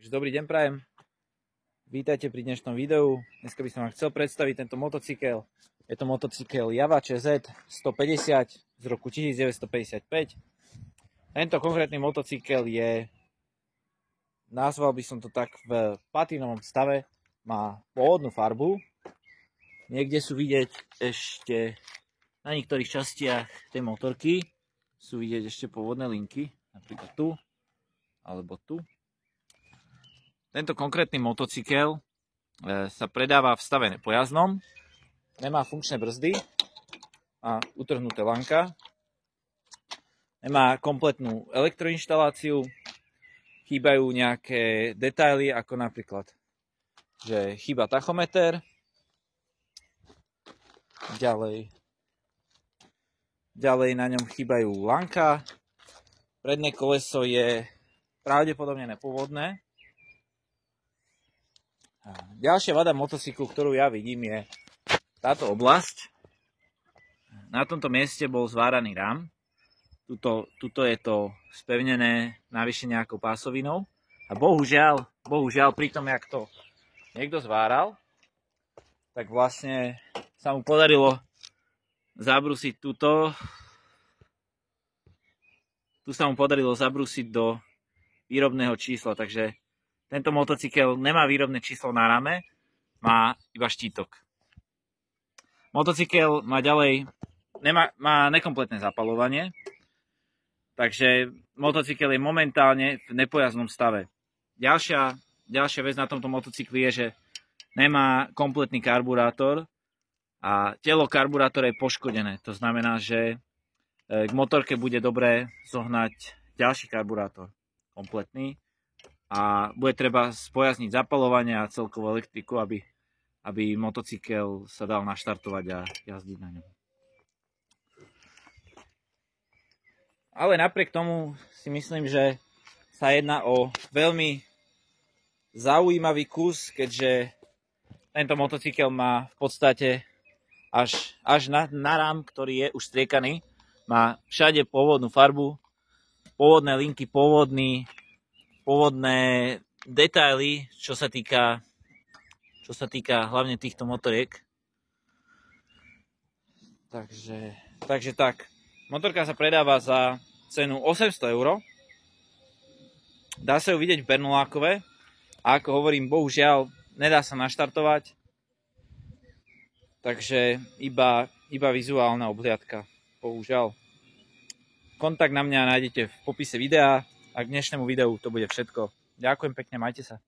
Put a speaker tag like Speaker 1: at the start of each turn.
Speaker 1: Takže dobrý deň prajem. Vítajte pri dnešnom videu. Dneska by som vám chcel predstaviť tento motocykel. Je to motocykel Java CZ 150 z roku 1955. Tento konkrétny motocykel je, nazval by som to tak, v patínovom stave. Má pôvodnú farbu. Niekde sú vidieť ešte na niektorých častiach tej motorky sú vidieť ešte pôvodné linky, napríklad tu alebo tu. Tento konkrétny motocykel sa predáva v stave nepojazdnom, nemá funkčné brzdy, má utrhnuté lanka, nemá kompletnú elektroinštaláciu, chýbajú nejaké detaily, ako napríklad, že chýba tachometer, ďalej na ňom chýbajú lanka, predné koleso je pravdepodobne nepôvodné. Ďalšia vada motocyklu, ktorú ja vidím, je táto oblasť. Na tomto mieste bol zváraný rám. Tuto je to spevnené navyše nejakou pásovinou. A bohužiaľ, pri tom, jak to niekto zváral, tak vlastne sa mu podarilo zabrúsiť tuto. Tu sa mu podarilo zabrúsiť do výrobného čísla, takže tento motocykel nemá výrobné číslo na rame, má iba štítok. Motocykel má má nekompletné zapaľovanie, takže motocykel je momentálne v nepojazdnom stave. Ďalšia vec na tomto motocykli je, že nemá kompletný karburátor a telo karburátora je poškodené. To znamená, že k motorke bude dobré zohnať ďalší karburátor kompletný a bude treba spojazniť zapaľovanie a celkovú elektriku, aby motocykel sa dal naštartovať a jazdiť na ňom. Ale napriek tomu si myslím, že sa jedná o veľmi zaujímavý kus, keďže tento motocykel má v podstate až na rám, ktorý je už striekaný. Má všade pôvodnú farbu, pôvodné linky, pôvodné detaily, čo sa týka hlavne týchto motoriek. Takže tak. Motorka sa predáva za cenu 800 €. Dá sa ju vidieť v Bernolákove. A ako hovorím, bohužiaľ, nedá sa naštartovať. Takže iba vizuálna obhliadka. Bohužiaľ. Kontakt na mňa nájdete v popise videa a k dnešnému videu to bude všetko. Ďakujem pekne, majte sa.